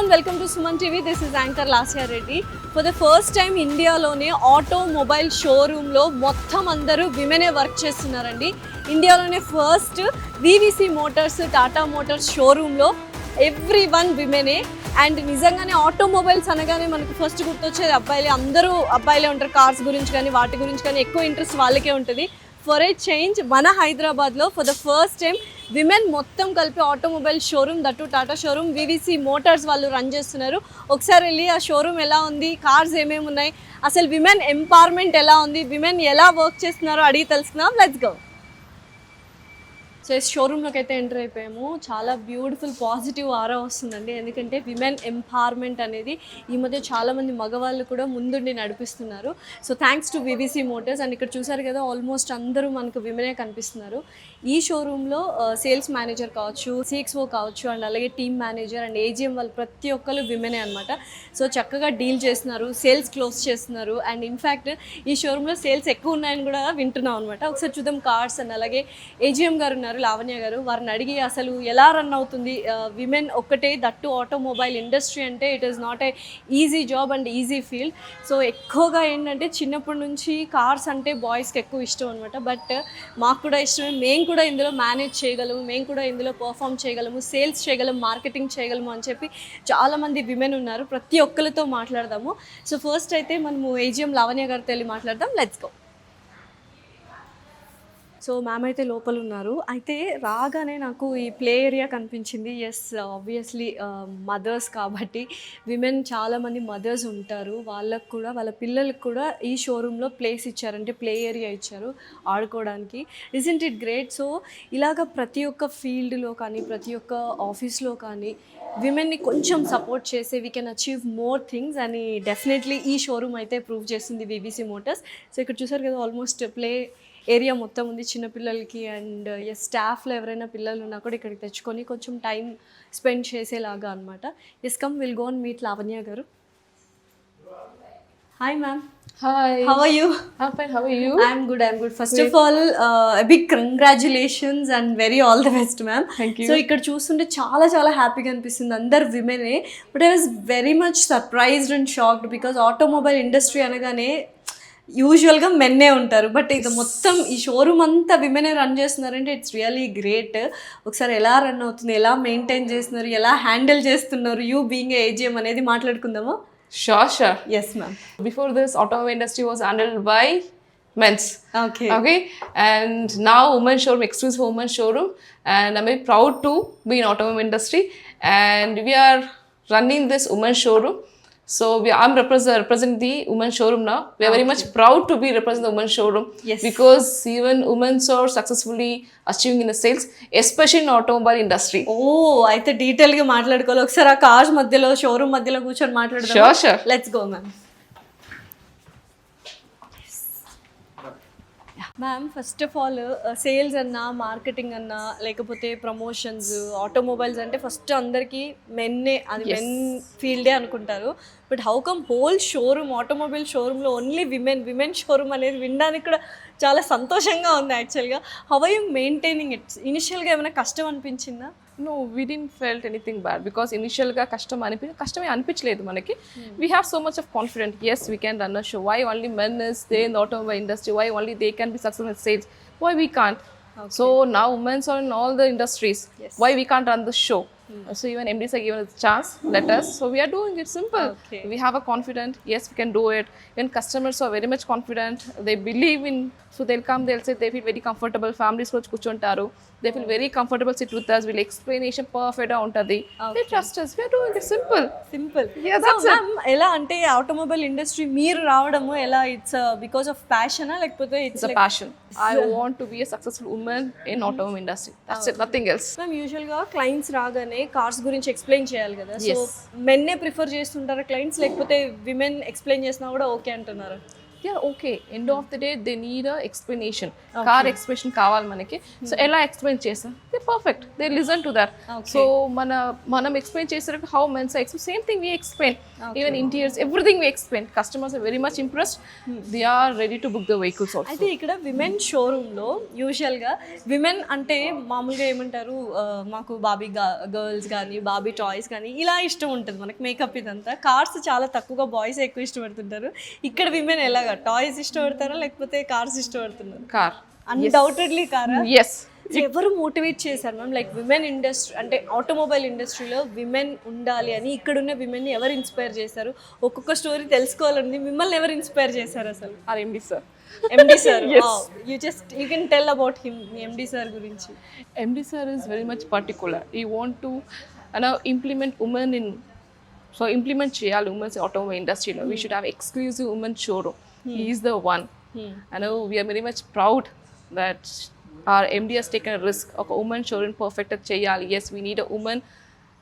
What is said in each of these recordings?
and welcome to Suman TV. This is anchor Lasya Reddy. For the first time ఇండియాలోనే automobile షోరూంలో మొత్తం అందరూ విమెనే work చేస్తున్నారండి. ఇండియాలోనే first VVC Motors Tata Motors షోరూంలో ఎవ్రీ వన్ విమెనే. అండ్ నిజంగానే ఆటోమొబైల్స్ అనగానే మనకు ఫస్ట్ గుర్తొచ్చేది అబ్బాయిలే. అందరూ అబ్బాయిలే ఉంటారు. కార్స్ గురించి కానీ వాటి గురించి కానీ ఎక్కువ ఇంట్రెస్ట్ వాళ్ళకే ఉంటుంది. ఫర్ ఏ చేంజ్ మన హైదరాబాద్లో for the first time women మొత్తం కలిపి automobile showroom, that Tata showroom, VVC Motors వాళ్ళు రన్ చేస్తున్నారు. ఒకసారి వెళ్ళి ఆ షోరూమ్ ఎలా ఉంది, కార్స్ ఏమేమి ఉన్నాయి, అసలు విమెన్ ఎంపవర్మెంట్ ఎలా ఉంది, విమెన్ ఎలా వర్క్ చేస్తున్నారో అడిగి తెలుసుకుందాం. Let's go. సో ఈ షోరూంలోకి అయితే ఎంటర్ అయిపోయాము. చాలా బ్యూటిఫుల్ పాజిటివ్ ఆరా వస్తుందండి. ఎందుకంటే విమెన్ ఎంపవర్మెంట్ అనేది ఈ మధ్య చాలామంది మగవాళ్ళు కూడా ముందుండి నడిపిస్తున్నారు. So thanks to VVC Motors. And ఇక్కడ చూసారు కదా, ఆల్మోస్ట్ అందరూ మనకు విమెనే కనిపిస్తున్నారు. ఈ షోరూంలో సేల్స్ మేనేజర్ కావచ్చు, సిఎక్స్ఓ కావచ్చు, అండ్ అలాగే టీమ్ మేనేజర్ అండ్ ఏజిఎం వాళ్ళు ప్రతి ఒక్కరు విమెనే అనమాట. సో చక్కగా డీల్ చేస్తున్నారు, సేల్స్ క్లోజ్ చేస్తున్నారు. అండ్ ఇన్ఫ్యాక్ట్ ఈ షోరూంలో సేల్స్ ఎక్కువ ఉన్నాయని కూడా వింటున్నాం అనమాట. ఒకసారి చూద్దాం కార్స్. అండ్ అలాగే ఏజిఎం గారు ఉన్నారు, లావణ్య గారు. వారిని అడిగి అసలు ఎలా రన్ అవుతుంది విమెన్ ఒక్కటే, దట్టు ఆటోమొబైల్ ఇండస్ట్రీ అంటే it is not a easy job and easy field. So ఎక్కువగా ఏంటంటే చిన్నప్పటి నుంచి కార్స్ అంటే బాయ్స్కి ఎక్కువ ఇష్టం అనమాట. బట్ మాకు కూడా ఇష్టమే. మేము కూడా ఇందులో మేనేజ్ చేయగలము, మేము కూడా ఇందులో పర్ఫామ్ చేయగలము, సేల్స్ చేయగలము, మార్కెటింగ్ చేయగలము అని చెప్పి చాలామంది విమెన్ ఉన్నారు. ప్రతి ఒక్కరితో మాట్లాడదాము. సో ఫస్ట్ అయితే మనము ఏజిఎం లావణ్య గారితో వెళ్ళి మాట్లాడదాం. Let's go. సో మ్యామ్ అయితే లోపల ఉన్నారు. అయితే రాగానే నాకు ఈ ప్లే ఏరియా కనిపించింది. ఎస్, ఆబ్వియస్లీ మదర్స్ కాబట్టి విమెన్ చాలామంది మదర్స్ ఉంటారు. వాళ్ళకు కూడా వాళ్ళ పిల్లలకు కూడా ఈ షోరూంలో ప్లేస్ ఇచ్చారంటే ప్లే ఏరియా ఇచ్చారు ఆడుకోవడానికి. Isn't it great? సో ఇలాగ ప్రతి ఒక్క ఫీల్డ్లో కానీ ప్రతి ఒక్క ఆఫీస్లో కానీ విమెన్ని కొంచెం సపోర్ట్ చేస్తే we can achieve more things అని డెఫినెట్లీ ఈ షోరూమ్ అయితే ప్రూవ్ చేస్తుంది వివిసి మోటార్స్. సో ఇక్కడ చూసారు కదా, ఆల్మోస్ట్ ప్లే ఏరియా మొత్తం ఉంది చిన్నపిల్లలకి. అండ్ స్టాఫ్లో ఎవరైనా పిల్లలు ఉన్నా కూడా ఇక్కడికి తెచ్చుకొని కొంచెం టైం స్పెండ్ చేసేలాగా అనమాట. Yes, come will go and meet Lavanya గారు. Hi ma'am. Hi. How are you? I'm fine. How are you? I'm good. First of all, a big congratulations and very all the best, ma'am. Thank you. So ఇక్కడ చూస్తుంటే చాలా చాలా హ్యాపీగా అనిపిస్తుంది. అందరు విమెనే. But I was very much surprised and shocked because automobile industry అనగానే యూజువల్గా మెన్నే ఉంటారు. బట్ ఇది మొత్తం ఈ షోరూమ్ అంతా విమెనే రన్ చేస్తున్నారంటే ఇట్స్ రియలీ గ్రేట్. ఒకసారి ఎలా రన్ అవుతుంది, ఎలా మెయింటైన్ చేస్తున్నారు, ఎలా హ్యాండిల్ చేస్తున్నారు యూ బీయింగ్ ఏజిఎం అనేది మాట్లాడుకుందామా? Sure. Yes, ma'am. Before this, automobile industry was handled by men's. Okay. And now women's showroom, exclusive women's showroom, and I'm very proud to be in automobile industry. And we are running this women's showroom. So I'm representing the women's showroom now. We are very much proud to be representing the women's showroom. Yes. Because even women are successfully achieving in the sales, especially in automobile industry. అయితే డీటెయిల్గా మాట్లాడుకోవాలి. ఒకసారి ఆ cars మధ్యలో showroom మధ్యలో కూర్చొని మాట్లాడదాం. Sure. Let's go ma'am. Ma'am, first of all sales అన్నా, మార్కెటింగ్ అన్నా, లేకపోతే ప్రమోషన్స్, ఆటోమొబైల్స్ అంటే ఫస్ట్ అందరికీ మెన్నే, అది మెన్ ఫీల్డే అనుకుంటారు. But how come whole showroom, automobile షోరూంలో ఓన్లీ విమెన్ షోరూమ్ అనేది వినడానికి కూడా చాలా సంతోషంగా ఉంది యాక్చువల్గా. How are you maintaining it? ఇనిషియల్గా ఏమైనా కష్టం అనిపించిందా? No, we didn't felt anything bad because initial ga kashtam anipinchaledu manaki. We have so much of confidence. Yes, we can run a show. Why only men is there in the automobile industry? Why only they can be successful in sales? Why we can't? Okay. So now women are in all the industries. Yes. Why we can't run the show? So even MDs are given us a chance, let us. So we are doing it simple. Okay. We have a confidence. Yes, we can do it. Even customers are very much confident. They believe in. So they'll come. They'll say they feel very comfortable. Families ko kuchuntaru. They feel very comfortable. Sit with us. We'll explanation perfect untadi. They trust us. We are doing it simple. Yeah, that's it. ఎలా అంటే automobile industry మీరు రావడము ఎలా? It's because of ప్యాషనా లేకపోతే It's a passion. I want to be a successful woman in automobile industry. That's it. Nothing else. Ma'am, యూజువల్గా clients రాగానే cars గురించి explain చేయాలి కదా. సో మెన్నే ప్రిఫర్ చేస్తుంటారా క్లయింట్స్, లేకపోతే విమెన్ ఎక్స్ప్లెయిన్ చేసినా కూడా ఓకే అంటున్నారు? they are okay. End of the day they need a explanation. Car explanation కావాలి మనకి. సో ఎలా ఎక్స్ప్లెయిన్ చేస్తాం, they perfect, they listen to that. So మనం ఎక్స్ప్లెయిన్ చేసేటప్పుడు how men say same thing we explain. Even interiors, everything we explain. Customers are very much impressed. They are ready to book the vehicles also. అయితే ఇక్కడ women షోరూంలో యూజువల్గా women అంటే మామూలుగా ఏమంటారు, మాకు బాబీ గర్ల్స్ కానీ బాబీ టాయ్స్ కానీ ఇలా ఇష్టం ఉంటుంది మనకి, మేకప్ ఇదంతా. కార్స్ చాలా తక్కువగా బాయ్స్ ఎక్కువ ఇష్టపడుతుంటారు. ఇక్కడ విమెన్ ఎలాగా టాయ్స్ ఇష్టపడతారా లేకపోతే కార్స్ ఇష్టపడుతున్నారు? కార్, అన్డౌటెడ్లీ కారా? ఎస్. ఎవరు మోటివేట్ చేశారు మ్యామ్, లైక్ విమెన్ ఇండస్ట్రీ అంటే ఆటోమొబైల్ ఇండస్ట్రీలో విమెన్ ఉండాలి అని ఇక్కడున్న విమెన్ని ఎవరు ఇన్స్పైర్ చేశారు? ఒక్కొక్క స్టోరీ తెలుసుకోవాలండి. మిమ్మల్ని ఎవరు ఇన్స్పైర్ చేశారు అసలు? Our MD sir. MD sir, you can tell about him. MD sir గురించి. MD sir is very much particular. I want to implement women in, so implement చేయాలి ఉమెన్స్ ఆటోమొబైల్ ఇండస్ట్రీలో. We should have exclusive women showroom. He is the one. I know we are very much proud that our MD has taken a risk. ఒక woman showroom perfect చేయాలి. Yes, we need a woman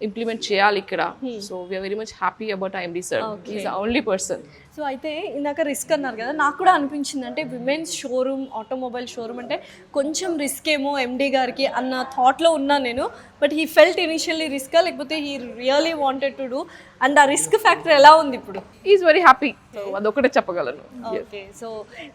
implement చేయాలి ఇక్కడ. So we are very much happy about MD sir. Is the only person. So అయితే ఇందాక risk అన్నారు కదా, నాకు కూడా అనిపించింది అంటే విమెన్స్ షోరూమ్, ఆటోమొబైల్ షోరూమ్ అంటే కొంచెం రిస్క్ ఏమో ఎండి గారికి అన్న థాట్లో ఉన్నాను నేను. బట్ హీ ఫెల్ట్ ఇనిషియల్లీ రిస్కా లేకపోతే he really wanted to do, and ఆ రిస్క్ ఫ్యాక్టర్ ఎలా ఉంది ఇప్పుడు? Is very happy. అదొకటే చెప్పగలను. ఓకే, సో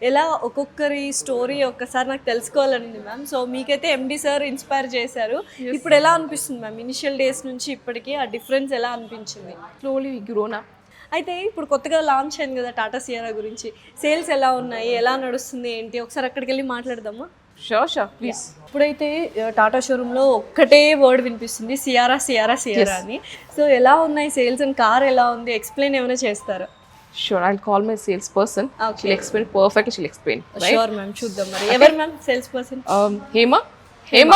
ఎలా ఒక్కొక్కరి స్టోరీ ఒక్కసారి నాకు తెలుసుకోవాలని మ్యామ్. సో మీకైతే ఎండి సార్ ఇన్స్పైర్ చేశారు. ఇప్పుడు ఎలా అనిపిస్తుంది మ్యామ్, ఇనిషియల్ డేస్ నుంచి ఇప్పటికీ ఆ డిఫరెన్స్ ఎలా అనిపించింది? Slowly grown up. అయితే ఇప్పుడు కొత్తగా లాంచ్ అయింది కదా టాటా సియారా గురించి, సేల్స్ ఎలా ఉన్నాయి, ఎలా నడుస్తుంది ఏంటి, ఒకసారి అక్కడికి వెళ్ళి మాట్లాడదామా? Sure please. ఇప్పుడైతే టాటా షోరూంలో ఒక్కటే వర్డ్ వినిపిస్తుంది, సియారా సియారా సియారా అని. సో ఎలా ఉన్నాయి సేల్స్ అండ్ కార్ ఎలా ఉంది, ఎక్స్ప్లెయిన్ ఏమైనా చేస్తారా? Sure, I'll call my sales person. Okay. She'll explain perfectly. She'll explain. Right? Sure, ma'am. చూద్దాం మరి. ఎవరు మ్యామ్ సేల్స్ పర్సన్? హేమ.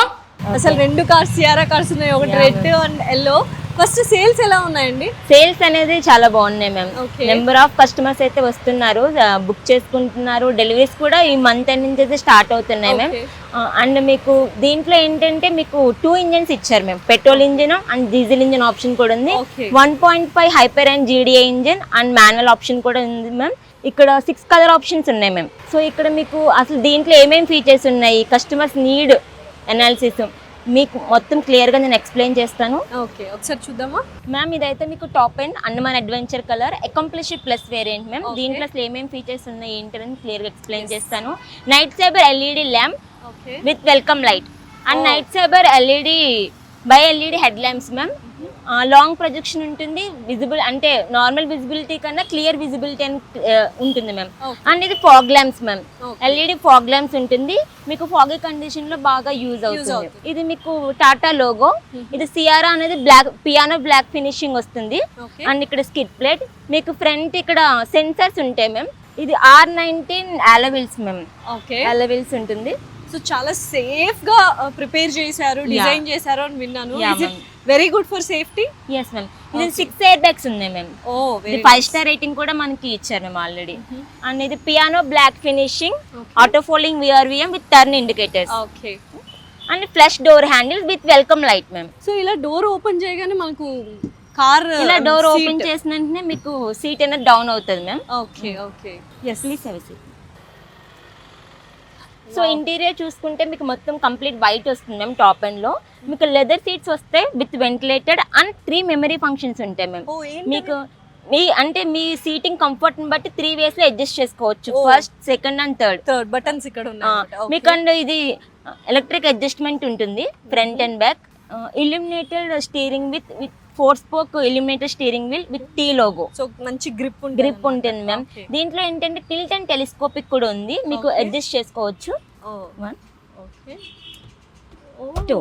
అసలు రెండు కార్స్ సియారా కార్స్ ఉన్నాయి, ఒకటి red and yellow. First sales ఎలా ఉన్నాయండి? సేల్స్ అనేది చాలా బాగున్నాయి ma'am. Okay. Number of customers అయితే వస్తున్నారు, బుక్ చేసుకుంటున్నారు. డెలివరీస్ కూడా ఈ మంత్ ఎండ్ నుంచి అయితే స్టార్ట్ అవుతున్నాయి మ్యామ్. అండ్ మీకు దీంట్లో ఏంటంటే మీకు 2 ఇంజన్స్ ఇచ్చారు ma'am, petrol engine and diesel engine option కూడా ఉంది. 1.5 hyper and GDI engine and manual option కూడా ఉంది మ్యామ్. ఇక్కడ 6 కలర్ ఆప్షన్స్ ఉన్నాయి మ్యామ్. సో ఇక్కడ మీకు అసలు దీంట్లో ఏమేమి ఫీచర్స్ ఉన్నాయి, కస్టమర్స్ నీడ్ అనాలిసిస్ మీకు మొత్తం క్లియర్గా నేను ఎక్స్ప్లెయిన్ చేస్తాను. ఓకే, ఒకసారి చూద్దామా మ్యామ్. ఇదైతే మీకు top and Andaman adventure colour accomplished plus variant ma'am. దీంట్లో అసలు ఏమేమి ఫీచర్స్ ఉన్నాయి ఏంటని క్లియర్గా ఎక్స్ప్లెయిన్ చేస్తాను. Night sabre LED lamp with welcome light and night sabre LED by LED head lamps ma'am. Long projection ఉంటుంది, విజిబుల్ అంటే నార్మల్ విజిబిలిటీ కన్నా క్లియర్ విజిబిలిటీ అని ఉంటుంది మ్యామ్. అండ్ ఇది fog lamps ma'am, LED fog lamps ఉంటుంది, మీకు foggy condition లో బాగా యూజ్ అవుతుంది. ఇది మీకు టాటా లోగో. ఇది సియారా అనేది బ్లాక్ పియానో బ్లాక్ ఫినిషింగ్ వస్తుంది. అండ్ ఇక్కడ స్కిడ్ ప్లేట్, మీకు ఫ్రంట్ ఇక్కడ సెన్సర్స్ ఉంటాయి మ్యామ్. ఇది R19 అలవిల్స్ మ్యామ్, అలవిల్స్ ఉంటుంది. సో చాలా సేఫ్ గా ప్రిపేర్ చేశారు, డిజైన్ చేశారు అని విన్నాను. Very good for safety. Yes ma'am. ఇది 6 ఎయిర్ బ్యాగ్స్ ఉన్నాయి మ్యామ్. ఇది 5 స్టార్ రేటింగ్ కూడా మనకి ఇచ్చారు మ్యామ్ ఆల్రెడీ. అండ్ ఇది piano black finishing, auto folding VRVM with turn indicators. Okay. And flush door handle with welcome light ma'am. So ఇలా door open చేయగానే మనకు కార్ ఇలా డోర్ ఓపెన్ చేసిన వెంటనే మీకు సీట్ అనేది డౌన్ అవుతుంది ma'am. Okay okay. Yes please have a seat. So interior చూసుకుంటే మీకు మొత్తం కంప్లీట్ వైట్ వస్తుంది మ్యామ్. టాప్ ఎండ్ లో మీకు లెదర్ సీట్స్ వస్తాయి with ventilated and 3 memory functions ఉంటాయి మ్యామ్. మీకు మీ సీటింగ్ కంఫర్ట్ ని బట్టి 3 వేస్ లో అడ్జస్ట్ చేసుకోవచ్చు, first, second and third buttons ఇక్కడ ఉన్నాయి మీకు. అండ్ ఇది ఎలక్ట్రిక్ అడ్జస్ట్మెంట్ ఉంటుంది front and back. Illuminated steering with 4 spoke illuminated steering wheel with T logo. So మంచి గ్రిప్ ఉంటుంది మ్యామ్. దీంట్లో ఏంటంటే టిల్ట్ అండ్ టెలిస్కోపిక్ కూడా ఉంది, మీకు అడ్జస్ట్ చేసుకోవచ్చు. 1 2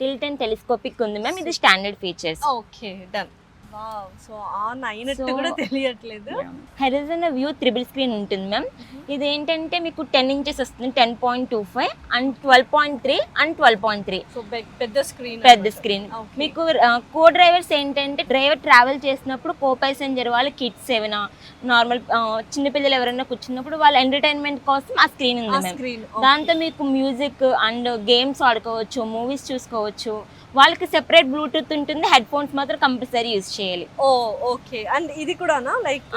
టిల్ట్ అండ్ టెలిస్కోపిక్ ఉంది మ్యామ్. ఇది standard features. Okay, done. Wow, so on అయినట్టు కూడా తెలియట్లేదు. హెరిజన్ వ్యూ త్రిబుల్ స్క్రీన్ ఉంటుంది మ్యామ్. ఇది ఏంటంటే మీకు 10 ఇంచెస్ వస్తుంది, 10.25 అండ్ 12.3 అండ్ 12.3. సో పెద్ద స్క్రీన్. మీకు కో డ్రైవర్స్ ఏంటంటే డ్రైవర్ ట్రావెల్ చేసినప్పుడు కో ప్యాసింజర్ వాళ్ళు కిడ్స్ ఏమైనా నార్మల్ చిన్నపిల్లలు ఎవరైనా కూర్చున్నప్పుడు వాళ్ళ ఎంటర్టైన్మెంట్ కోసం ఆ స్క్రీన్ ఉంది మ్యామ్. దాంతో మీకు మ్యూజిక్ అండ్ గేమ్స్ ఆడుకోవచ్చు, మూవీస్ చూసుకోవచ్చు, వాళ్ళకి సెపరేట్ బ్లూటూత్ ఉంటుంది, హెడ్ ఫోన్స్ మాత్రం కంపల్సరీ యూజ్ చేయాలి. ఓ ఓకే. అండ్ ఇది కూడానా లైక్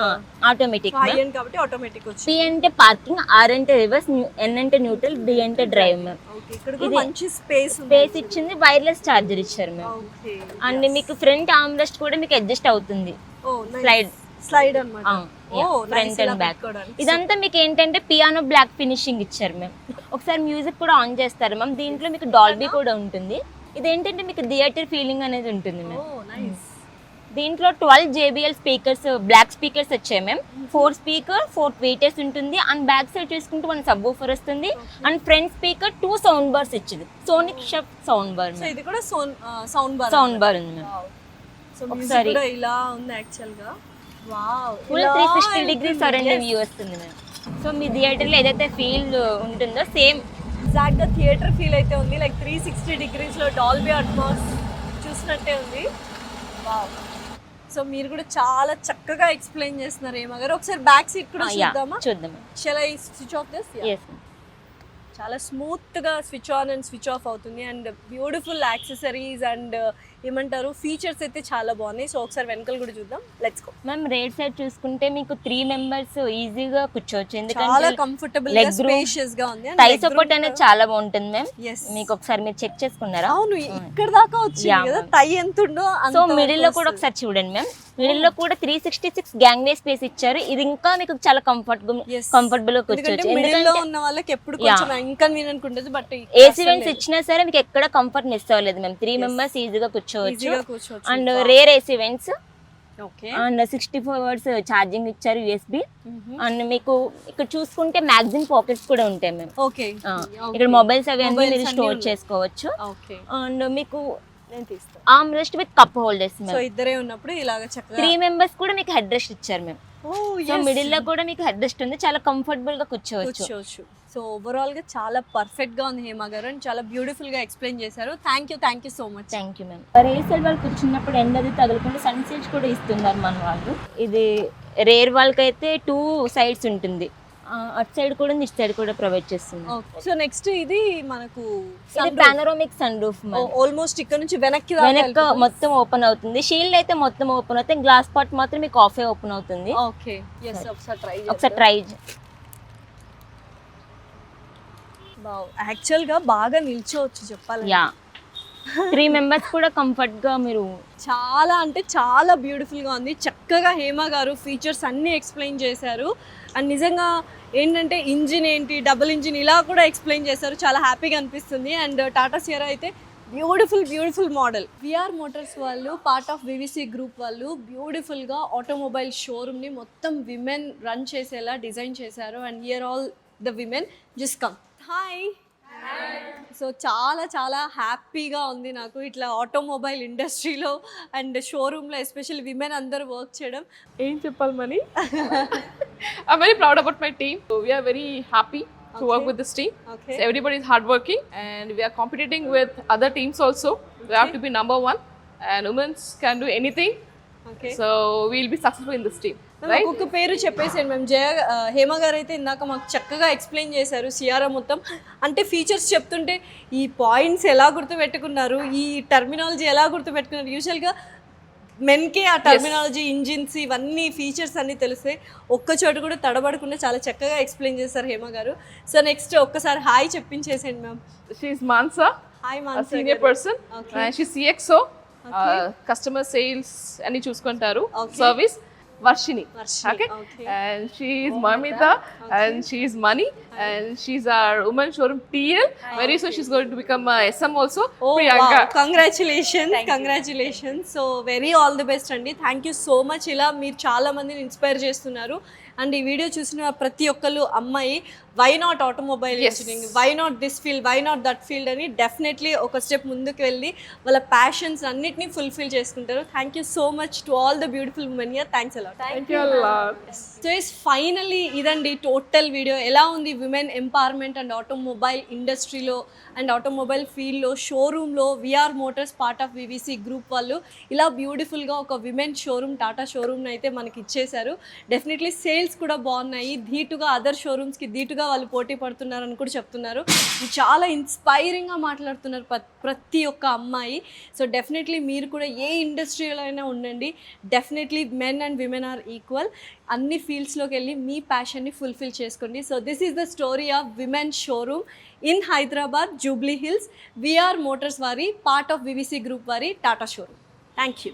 ఆటోమేటిక్. హై ఎండ్ కాబట్టి ఆటోమేటిక్ P వచ్చింది. అంటే పార్కింగ్, R అంటే రివర్స్, N అంటే న్యూట్రల్, D అంటే డ్రైవ్ మ్యామ్. ఓకే. ఇక్కడ కూడా మంచి స్పేస్ ఉంది. స్పేస్ ఇచ్చింది, వైర్లెస్ చార్జర్ ఇచ్చారు మ్యామ్. ఓకే. అండ్ మీకు ఫ్రంట్ ఆర్మ్ రెస్ట్ కూడా మీకు అడ్జస్ట్ అవుతుంది, ఓ స్లైడ్ స్లైడ్ అన్నమాట. ఓ ఫ్రంట్ అండ్ బ్యాక్. ఇదంతా మీకు ఏంటంటే పియానో బ్లాక్ ఫినిషింగ్ ఇచ్చారు మ్యామ్. ఒకసారి మ్యూజిక్ కూడా ఆన్ చేస్తారు మ్యామ్. దీంట్లో మీకు డాల్బీ కూడా ఉంటుంది. ఇదేంటంటే మీకు థియేటర్ ఫీలింగ్ అనేది ఉంటుంది మ్యామ్. ఓ నైస్. దీంట్లో 12 JBL స్పీకర్స్, బ్లాక్ స్పీకర్స్ వచ్చాయి మ్యామ్. 4 స్పీకర్, 4 ట్వీటర్స్ ఉంటుంది. అండ్ బ్యాక్ సైడ్ చూసుకుంటే 1 సబ్ వూఫర్ వస్తుంది. And front speaker 2 sound bars ఇచ్చింది, sonic shaft sound bar. So ఇది కూడా సౌండ్ బార్. సౌండ్ బార్ ఉంది మ్యామ్. సో ఒకసారి కూడా ఇలా ఉంది యాక్చువల్ గా. Wow. Full 360 degree surrounding view వస్తుంది మ్యామ్. సో మీ థియేటర్లో ఏదైతే ఫీల్ ఉంటుందో సేమ్ ఎగ్జాక్ట్ గా థియేటర్ ఫీల్ అయితే ఉంది. లైక్ 360 డిగ్రీస్ లో డాల్బీ అట్మాస్ చూసినట్టే ఉంది. వావ్. సో మీరు కూడా చాలా చక్కగా ఎక్స్ప్లెయిన్ చేస్తున్నారు ఏమగారు. ఒకసారి బ్యాక్ సీట్ కూడా చూద్దామా? చూద్దాం. Shall I switch off this? yes చాలా స్మూత్ గా switch on and switch off అవుతుంది. అండ్ బ్యూటిఫుల్ యాక్సెసరీస్ అండ్ ఏమంటారు ఫీచర్స్ అయితే చాలా బాగున్నాయి. సో ఒకసారి వెనకాల కూడా చూద్దాం. Let's go. Ma'am right side చూసుకుంటే మీకు 3 మెంబర్స్ ఈజీగా కూర్చోవచ్చు, చాలా ఎందుకంటే కంఫర్టబుల్ గా స్పేషియస్ గా ఉంది. టై సపోర్ట్ అనేది చాలా బాగుంటుంది మ్యామ్. Yes. మీకు ఒకసారి మీరు చెక్ చేసుకున్నారా? అవును, ఇక్కడ దాకా వచ్చింది కదా టై ఎంత ఉందో. సో మిడిల్ లో కూడా ఒకసారి చూడండి మ్యామ్. మిడిల్ లో కూడా 366 గ్యాంగ్ వే స్పేస్ ఇచ్చారు. ఇది ఇంకా మీకు చాలా కంఫర్టబుల్ గా కూర్చోవచ్చు, మిడిల్ లో ఉన్న వాళ్ళకి ఎప్పుడు కొంచెం ఇన్కన్వీనియంట్ ఉంటుంది. బట్ ఏసీ వెంట్స్ ఇచ్చినా సరే మీకు ఎక్కడ కంఫర్ట్ మిస్ అవ్వలేదు మ్యామ్. 3 మెంబర్స్ ఈజీగా కూర్చోవచ్చు. And rear AC vents. Okay. And 64 watts charging ఇచ్చారు USB. అండ్ మీకు ఇక్కడ చూసుకుంటే మ్యాగజైన్ పాకెట్స్ కూడా ఉంటాయి మ్యామ్. ఓకే. ఇక్కడ మొబైల్స్ అవి అన్ని మీరు స్టోర్ చేసుకోవచ్చు. ఓకే. అండ్ మీకు నేను తీస్తాను. Arm rest with cup holders so ma'am. ఇద్దరే ఉన్నప్పుడు ఇలాగ చక్కగా 3 మెంబర్స్ కూడా మీకు హెడ్ రెస్ట్ ఇచ్చారు మ్యామ్. ఓ సో మిడిల్ లో కూడా మీకు హెడ్ రెస్ట్ ఉంది, చాలా కంఫర్టబుల్ గా కూర్చోవచ్చు. సో ఓవరాల్ గా చాలా పర్ఫెక్ట్ గా ఉంది హేమ గారు. అండ్ చాలా బ్యూటిఫుల్ గా ఎక్స్ప్లెయిన్ చేశారు. Thank you so much. Thank you ma'am. రేసల్ వాళ్ళు కూర్చున్నప్పుడు ఎండ అది తగలకుండా సన్ షేడ్స్ కూడా ఇస్తున్నారు మన వాళ్ళు. ఇది రేర్ వాళ్ళకి అయితే 2 సైడ్స్ ఉంటుంది, అటు సైడ్ కూడా ఇటు సైడ్ కూడా ప్రొవైడ్ చేస్తుంది. సో నెక్స్ట్ ఇది మనకు పానోరామిక్ సన్ రూఫ్. ఆల్మోస్ట్ ఇక్కడ నుంచి వెనక్కి మొత్తం ఓపెన్ అవుతుంది. షీల్డ్ అయితే మొత్తం ఓపెన్ అవుతుంది, గ్లాస్ పార్ట్ మాత్రం మీకు ఆఫే ఓపెన్ అవుతుంది. ఓకే. yes, ఒకసారి ట్రై. యాక్చువల్ గా బాగా నిల్చోవచ్చు చెప్పాలి. యా 3 మెంబర్స్ కూడా కంఫర్ట్ గా మీరు. చాలా అంటే చాలా బ్యూటిఫుల్ గా ఉంది. చక్కగా హేమ గారు ఫీచర్స్ అన్ని ఎక్స్ప్లెయిన్ చేశారు. అండ్ నిజంగా ఏంటంటే ఇంజిన్ ఏంటి, డబుల్ ఇంజిన్ ఇలా కూడా ఎక్స్ప్లెయిన్ చేశారు. చాలా హ్యాపీగా అనిపిస్తుంది. అండ్ టాటా సియరా అయితే బ్యూటిఫుల్ మోడల్. విఆర్ మోటార్స్ వాళ్ళు పార్ట్ ఆఫ్ వివిసి గ్రూప్ వాళ్ళు బ్యూటిఫుల్గా ఆటోమొబైల్ షోరూమ్ని మొత్తం విమెన్ రన్ చేసేలా డిజైన్ చేశారు. And here all the women just come. Hi. So చాలా హ్యాపీగా ఉంది నాకు ఇట్లా ఆటోమొబైల్ ఇండస్ట్రీలో అండ్ షోరూంలో ఎస్పెషల్లీ విమెన్ అందరూ వర్క్ చేయడం. ఏం చెప్పాలి money. I'm very proud about my team. So we are very happy to work with this team. Okay. So everybody is hardworking and we are competing with other teams also. We have to be number 1 and women can do anything. Okay. So we'll be successful in this team. Right? ఒక్కొక్క పేరు చెప్పేసాను మేము. హేమ గారు అయితే ఇందాక మాకు చక్కగా explain చేశారు సియారా మొత్తం. అంటే ఫీచర్స్ చెప్తుంటే ఈ పాయింట్స్ ఎలా గుర్తుపెట్టుకున్నారు, ఈ టర్మినాలజీ ఎలా గుర్తుపెట్టుకున్నారు. యూజువల్గా మెన్కే ఆ టర్మినాలజీ, ఇంజిన్స్, ఇవన్నీ ఫీచర్స్ అన్నీ తెలిస్తే ఒక్క చోటు కూడా తడబడకుండా చాలా చక్కగా ఎక్స్ప్లెయిన్ చేశారు హేమ గారు. సో నెక్స్ట్ ఒక్కసారి హాయ్ చెప్పించేసేయండి ma'am. She is Mansa. Hi A Mansa. senior person. Okay. And she's CXO. Customer sales అని చూసుకుంటారు. Service. Varshini. Okay. And she is Mamita and she is Mani and she's our woman showroom TL. Very soon she's going to become a SM also. Oh Priyanka. wow. Congratulations. So very all the best అండి. Thank you so much. ఇలా మీరు చాలా మందిని inspire చేస్తున్నారు. And ఈ video చూసిన ప్రతి ఒక్కరు అమ్మాయి why not automobile engineering, why not this field, why not that field అని డెఫినెట్లీ ఒక స్టెప్ ముందుకు వెళ్ళి వాళ్ళ ప్యాషన్స్ అన్నిటినీ ఫుల్ఫిల్ చేసుకుంటారు. Thank you so much to all the beautiful women here. Thanks a lot. Thank you a lot. So is finally ఇదండి total video. ఎలా ఉంది విమెన్ ఎంపవర్మెంట్ అండ్ ఆటోమొబైల్ ఇండస్ట్రీలో అండ్ ఆటోమొబైల్ ఫీల్డ్లో షోరూంలో VR motors part of VVC group వాళ్ళు ఇలా బ్యూటిఫుల్గా ఒక విమెన్ షోరూమ్ టాటా షోరూమ్ని అయితే మనకి ఇచ్చేశారు. డెఫినెట్లీ సేల్స్ కూడా బాగున్నాయి, ధీటుగా అదర్ షోరూమ్స్కి ధీటుగా వాళ్ళు పోటీ పడుతున్నారని కూడా చెప్తున్నారు. చాలా ఇన్స్పైరింగ్గా మాట్లాడుతున్నారు ప్రతి ఒక్క అమ్మాయి. సో డెఫినెట్లీ మీరు కూడా ఏ ఇండస్ట్రీలో అయినా ఉండండి, definitely men and women are equal. అన్ని ఫీల్డ్స్లోకి వెళ్ళి మీ ప్యాషన్ని ఫుల్ఫిల్ చేసుకోండి. So this is the story of women showroom in Hyderabad Jubilee Hills, VR motors వారి పార్ట్ ఆఫ్ వివిసి గ్రూప్ వారి టాటా షోరూమ్. Thank you.